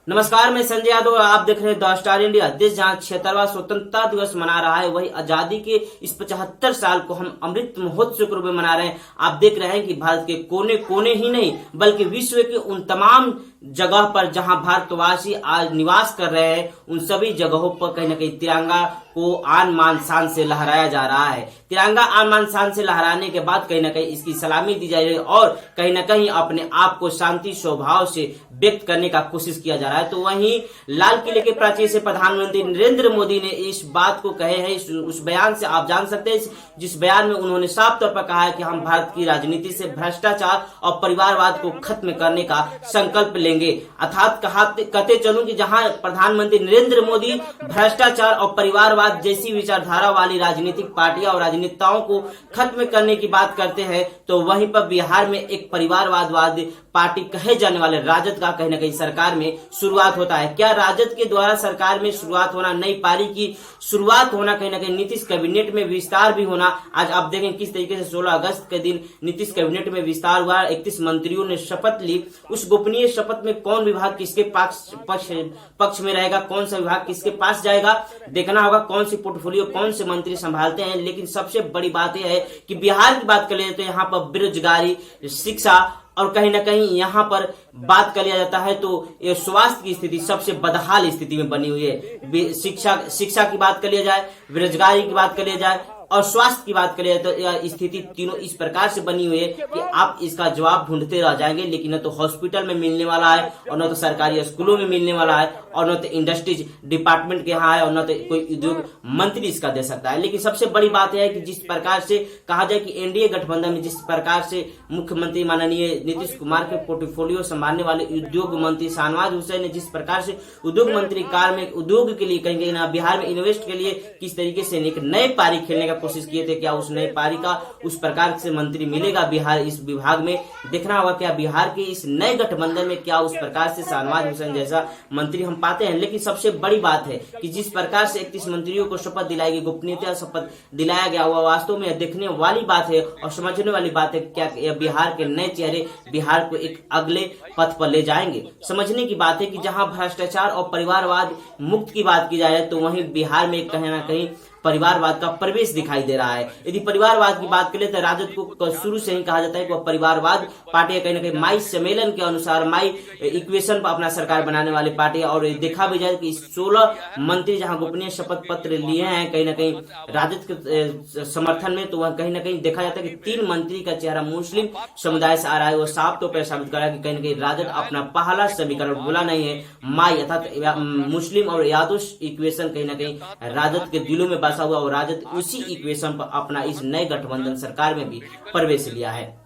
नमस्कार, मैं संजय यादव। आप देख रहे हैं द स्टार इंडिया। देश जहां 76वां स्वतंत्रता दिवस मना रहा है, वही आजादी के इस 75 साल को हम अमृत महोत्सव के रूप में मना रहे हैं। आप देख रहे हैं कि भारत के कोने कोने ही नहीं बल्कि विश्व के उन तमाम जगह पर जहां भारतवासी आज निवास कर रहे हैं, उन सभी जगहों पर कहीं न कहीं तिरंगा को आन मान शान से लहराया जा रहा है। तिरंगा आन मान शान से लहराने के बाद कहीं न कहीं इसकी सलामी दी जा रही है और कहीं न कहीं अपने आप को शांति स्वभाव से व्यक्त करने का कोशिश किया जा रहा है। तो वहीं लाल किले के प्राचीर से प्रधानमंत्री नरेंद्र मोदी ने इस बात को कहे हैं। उस बयान से आप जान सकते हैं, जिस बयान में उन्होंने साफ तौर पर कहा है कि हम भारत की राजनीति से भ्रष्टाचार और परिवारवाद को खत्म करने का संकल्प लेंगे। अर्थात कहते चलूं कि जहां प्रधानमंत्री नरेंद्र मोदी भ्रष्टाचार और परिवारवाद जैसी विचारधारा वाली राजनीतिक पार्टियां और राजनेताओं को खत्म करने की बात करते हैं, तो वहीं पर बिहार में एक परिवारवाद पार्टी कहे जाने वाले राजद का कहीं न कहीं सरकार में शुरुआत होता है। क्या राजद के द्वारा सरकार में शुरुआत होना, नई पारी की शुरुआत होना, कहीं न कहीं नीतीश कैबिनेट में विस्तार भी होना। आज आप देखें किस तरीके से 16 अगस्त के दिन नीतीश कैबिनेट में विस्तार हुआ। 31 मंत्रियों ने शपथ ली। उस गोपनीय शपथ में कौन विभाग किसके पक्ष में रहेगा, कौन सा विभाग किसके पास जाएगा, देखना होगा। कौन सी पोर्टफोलियो कौन से मंत्री संभालते हैं। लेकिन सबसे बड़ी बात यह है कि बिहार की बात कर ले तो यहाँ पर बेरोजगारी, शिक्षा और कहीं न कहीं यहाँ पर बात कर लिया जाता है तो ये स्वास्थ्य की स्थिति सबसे बदहाल स्थिति में बनी हुई है। शिक्षा की बात कर लिया जाए, बेरोजगारी की बात कर लिया जाए और स्वास्थ्य की बात करें तो यह स्थिति तीनों इस प्रकार से बनी हुई है कि आप इसका जवाब ढूंढते रह जाएंगे। लेकिन न तो हॉस्पिटल में मिलने वाला है और न तो सरकारी स्कूलों में मिलने वाला है और न तो इंडस्ट्रीज डिपार्टमेंट के यहाँ है और न तो कोई उद्योग मंत्री इसका दे सकता है। लेकिन सबसे बड़ी बात यह है कि जिस प्रकार से कहा जाए कि एनडीए गठबंधन में जिस प्रकार से मुख्यमंत्री माननीय नीतीश कुमार के पोर्टफोलियो संभालने वाले उद्योग मंत्री शाहनवाज हुसैन ने जिस प्रकार से उद्योग मंत्री काल में उद्योग के लिए कहीं ना बिहार में इन्वेस्ट के लिए किस तरीके से एक नए पारी खेलने का कोशिश किए थे, क्या उस नए पारी का उस प्रकार से मंत्री मिलेगा बिहार इस विभाग में। देखना होगा क्या बिहार के इस नए गठबंधन में क्या उस प्रकार से शाहनवाज हुसैन जैसा मंत्री हम पाते हैं। लेकिन सबसे बड़ी बात है कि जिस प्रकार से 31 मंत्रियों को शपथ दिलाई गई, गोपनीयता शपथ दिलाया गया, वह वास्तव में देखने वाली बात है और समझने वाली बात है। क्या बिहार के नए चेहरे बिहार को एक अगले पथ पर ले जाएंगे। समझने की बात है कि जहां भ्रष्टाचार और परिवारवाद मुक्त की बात की जाए तो वहीं बिहार में कहीं ना कहीं परिवारवाद का प्रवेश दिखाई दे रहा है। यदि परिवारवाद की बात करें तो राजद को शुरू से ही कहा जाता है कि वह परिवारवाद पार्टी कहीं ना कहीं माई सम्मेलन के अनुसार माई इक्वेशन पर अपना सरकार बनाने वाली पार्टी। और देखा भी जाए कि 16 मंत्री जहां गोपनीय शपथ पत्र लिए हैं कहीं ना कहीं राजद के समर्थन में, तो वह कहीं ना कहीं देखा जाता है कि 3 मंत्री का चेहरा मुस्लिम समुदाय से आ रहा है। वो साफ तौर पर साबित कर रहा है कि कहीं ना कहीं राजद अपना पहला समीकरण बोला नहीं है, माई अर्थात मुस्लिम और यादव इक्वेशन कहीं ना कहीं राजद के दिलों में हुआ और राजद उसी इक्वेशन पर अपना इस नए गठबंधन सरकार में भी प्रवेश लिया है।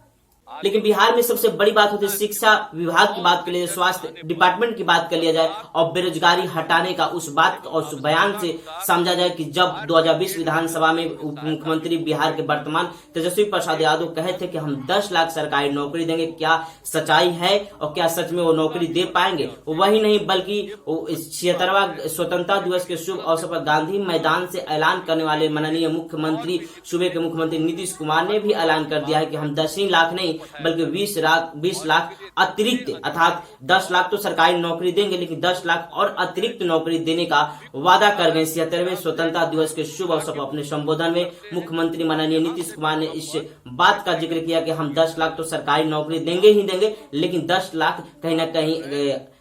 लेकिन बिहार में सबसे बड़ी बात होती है शिक्षा विभाग की बात कर लिया जाए, स्वास्थ्य डिपार्टमेंट की बात कर लिया जाए और बेरोजगारी हटाने का उस बात और उस बयान से समझा जाए कि जब 2020 विधानसभा में उप मुख्यमंत्री बिहार के वर्तमान तेजस्वी प्रसाद यादव कहे थे कि हम 10 लाख सरकारी नौकरी देंगे, क्या सच्चाई है और क्या सच में वो नौकरी दे पाएंगे। वही नहीं बल्कि 76वां स्वतंत्रता दिवस के शुभ अवसर पर गांधी मैदान से ऐलान करने वाले माननीय मुख्यमंत्री सूबे के मुख्यमंत्री नीतीश कुमार ने भी ऐलान कर दिया है कि हम 10 ही लाख नहीं बल्कि 20 लाख अतिरिक्त अर्थात 10 लाख तो सरकारी नौकरी देंगे लेकिन 10 लाख और अतिरिक्त नौकरी देने का वादा कर गए। 76वें स्वतंत्रता दिवस के शुभ अवसर पर अपने संबोधन में मुख्यमंत्री माननीय नीतीश कुमार ने इस बात का जिक्र किया कि हम 10 लाख तो सरकारी नौकरी देंगे ही देंगे, लेकिन 10 लाख कहीं ना कहीं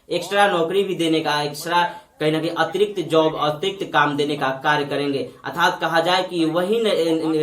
एक्स्ट्रा नौकरी भी देने का, एक्स्ट्रा कहीं ना कहीं अतिरिक्त जॉब अतिरिक्त काम देने का कार्य करेंगे। अर्थात कहा जाए कि वही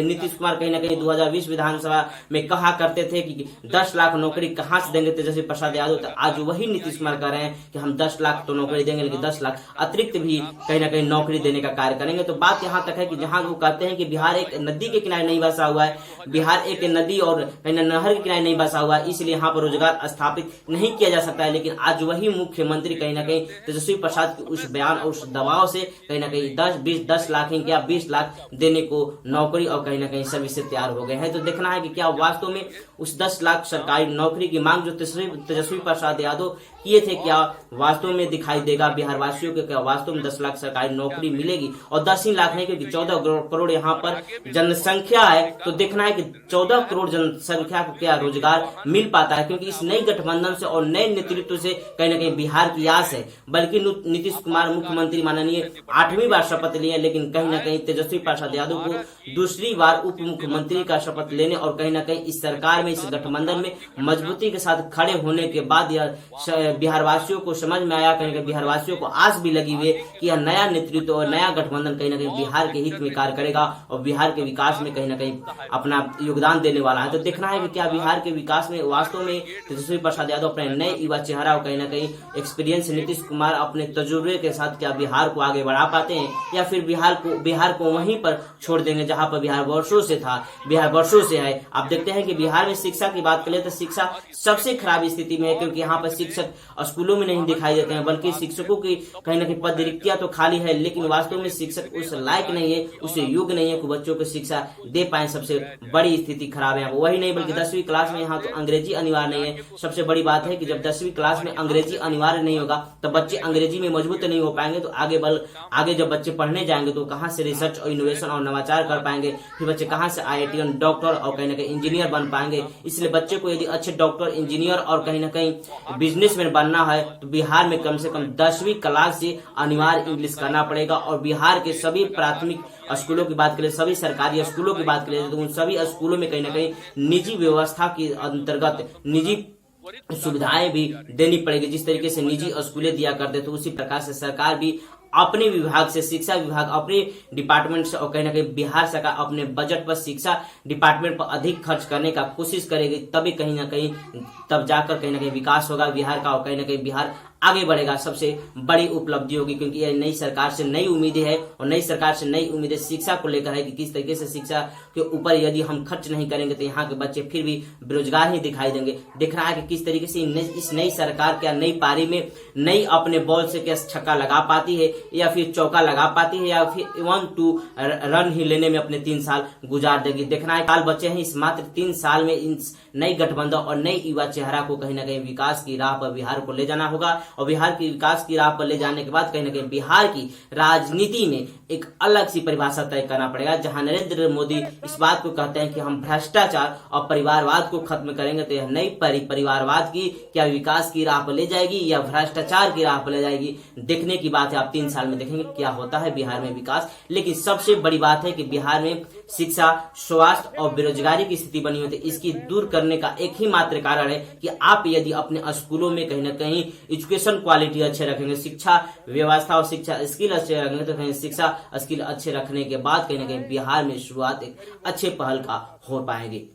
नीतीश कुमार कहीं ना कहीं 2020 विधानसभा में कहा करते थे कि 10 लाख नौकरी कहां से देंगे तेजस्वी प्रसाद यादव, तो आज वही नीतीश कुमार कह रहे हैं कि हम 10 लाख तो नौकरी देंगे लेकिन 10 लाख अतिरिक्त भी कहीं ना कहीं नौकरी देने का कार्य करेंगे। तो बात यहाँ तक है कि जहां वो कहते हैं कि बिहार एक नदी के किनारे नहीं बसा हुआ है, बिहार एक नदी और नहर के किनारे नहीं बसा हुआ है, इसलिए यहाँ पर रोजगार स्थापित नहीं किया जा सकता है। लेकिन आज वही मुख्यमंत्री कहीं ना कहीं तेजस्वी प्रसाद उस बयान और उस दबाव से कहीं ना कहीं 10 लाख ही क्या 20 लाख देने को नौकरी और कहीं ना कहीं सभी से तैयार हो गए हैं। तो देखना है कि क्या वास्तव में उस 10 लाख सरकारी नौकरी की मांग जो तेजस्वी प्रसाद यादव किए थे, क्या वास्तव में दिखाई देगा बिहार वासियों को, क्या वास्तव में 10 लाख सरकारी नौकरी मिलेगी। और 10 ही लाख नहीं, क्योंकि 14 करोड़ यहाँ पर जनसंख्या है, तो देखना है कि 14 करोड़ जनसंख्या को क्या रोजगार मिल पाता है। क्योंकि इस नई गठबंधन से और नए नेतृत्व से कहीं ना कहीं बिहार की आस है। बल्कि नीतीश कुमार मुख्यमंत्री माननीय 8वीं बार शपथ लिए, लेकिन कहीं ना कहीं तेजस्वी प्रसाद यादव को दूसरी बार उप मुख्यमंत्री का शपथ लेने और कहीं ना कहीं इस सरकार में, इस गठबंधन में मजबूती के साथ खड़े होने के बाद यह बिहार वासियों को समझ में आया, कहीं ना कहीं बिहार वासियों को आस भी लगी हुई है कि यह नया नेतृत्व और नया गठबंधन कहीं ना कहीं बिहार के हित में कार्य करेगा और बिहार के विकास में कहीं ना कहीं अपना योगदान देने वाला है। तो देखना है कि क्या बिहार के विकास में वास्तव में तेजस्वी प्रसाद यादव अपने नए युवा चेहरा और कहीं ना कहीं एक्सपीरियंस नीतीश कुमार अपने तजुर्बे के साथ क्या बिहार को आगे बढ़ा पाते हैं, या फिर बिहार को वहीं पर छोड़ देंगे जहां पर बिहार वर्षों से था, बिहार वर्षों से है। आप देखते हैं कि बिहार में शिक्षा की बात करें तो शिक्षा सबसे खराब स्थिति में है, क्योंकि यहाँ पर शिक्षक स्कूलों में नहीं दिखाई देते हैं, बल्कि शिक्षकों की कहीं ना कहीं पद रिक्तियां तो खाली है, लेकिन वास्तव में शिक्षक उस लायक नहीं है, उसे योग्य नहीं है कि बच्चों को शिक्षा दे पाए। सबसे बड़ी स्थिति खराब है। वही नहीं, बल्कि 10वीं क्लास में यहाँ तो अंग्रेजी अनिवार्य नहीं है। सबसे बड़ी बात है कि जब 10वीं क्लास में अंग्रेजी अनिवार्य नहीं होगा तो बच्चे अंग्रेजी में मजबूत नहीं हो पाएंगे, तो आगे जब बच्चे पढ़ने जाएंगे तो कहाँ से रिसर्च और इनोवेशन और नवाचार कर पाएंगे, फिर बच्चे कहाँ से IIT डॉक्टर और कहीं ना कहीं इंजीनियर बन पाएंगे। इसलिए बच्चे को यदि अच्छे डॉक्टर, इंजीनियर और कहीं ना कहीं बिजनेसमैन बनना है तो बिहार में कम से कम 10वीं क्लास से अनिवार्य इंग्लिश करना पड़ेगा। और बिहार के सभी प्राथमिक स्कूलों की बात करें, सभी सरकारी स्कूलों की बात करें, तो उन सभी स्कूलों में कहीं ना कहीं निजी व्यवस्था के अंतर्गत निजी सुविधाएं भी देनी पड़ेगी। जिस तरीके से निजी स्कूलें दिया करते तो उसी प्रकार से सरकार भी अपने विभाग से, शिक्षा विभाग अपने डिपार्टमेंट से और कहीं ना कहीं बिहार सरकार अपने बजट पर शिक्षा डिपार्टमेंट पर अधिक खर्च करने का कोशिश करेगी, तभी कहीं ना कहीं तब जाकर कहीं ना कहीं विकास होगा बिहार का और कहीं ना कहीं बिहार आगे बढ़ेगा। सबसे बड़ी उपलब्धि होगी, क्योंकि यह नई सरकार से नई उम्मीदें है और नई सरकार से नई उम्मीदें शिक्षा को लेकर है कि किस तरीके से शिक्षा के ऊपर यदि हम खर्च नहीं करेंगे तो यहाँ के बच्चे फिर भी बेरोजगार ही दिखाई देंगे। दिख रहा है कि किस तरीके से इस नई सरकार क्या नई पारी में नई अपने बॉल से क्या छक्का लगा पाती है या फिर चौका लगा पाती है या फिर 1-2 रन ही लेने में अपने 3 साल गुजार देगी। देखना है, काल बचे हैं इस मात्र 3 साल में इन नई गठबंधन और नई युवा चेहरा को कहीं ना कहीं विकास की राह पर बिहार को ले जाना होगा। और बिहार की विकास की राह पर ले जाने के बाद कहीं ना कहीं बिहार की राजनीति में एक अलग सी परिभाषा तय करना पड़ेगा, जहां नरेंद्र मोदी इस बात को कहते हैं कि हम भ्रष्टाचार और परिवारवाद को खत्म करेंगे, तो यह नई परिवारवाद की क्या विकास की राह पर ले जाएगी या भ्रष्टाचार की राह पर ले जाएगी, देखने की बात है। आप 3 साल में देखेंगे क्या होता है बिहार में विकास। लेकिन सबसे बड़ी बात है कि बिहार में शिक्षा, स्वास्थ्य और बेरोजगारी की स्थिति बनी हुई है। इसकी दूर करने का एक ही मात्र कारण है कि आप यदि अपने स्कूलों में कहीं ना कहीं एजुकेशन क्वालिटी अच्छे रखेंगे, शिक्षा व्यवस्था और शिक्षा स्किल अच्छे रखेंगे, तो कहीं शिक्षा स्किल अच्छे रखने के बाद कहीं ना कहीं बिहार में शुरुआत एक अच्छे पहल का हो पाएगी।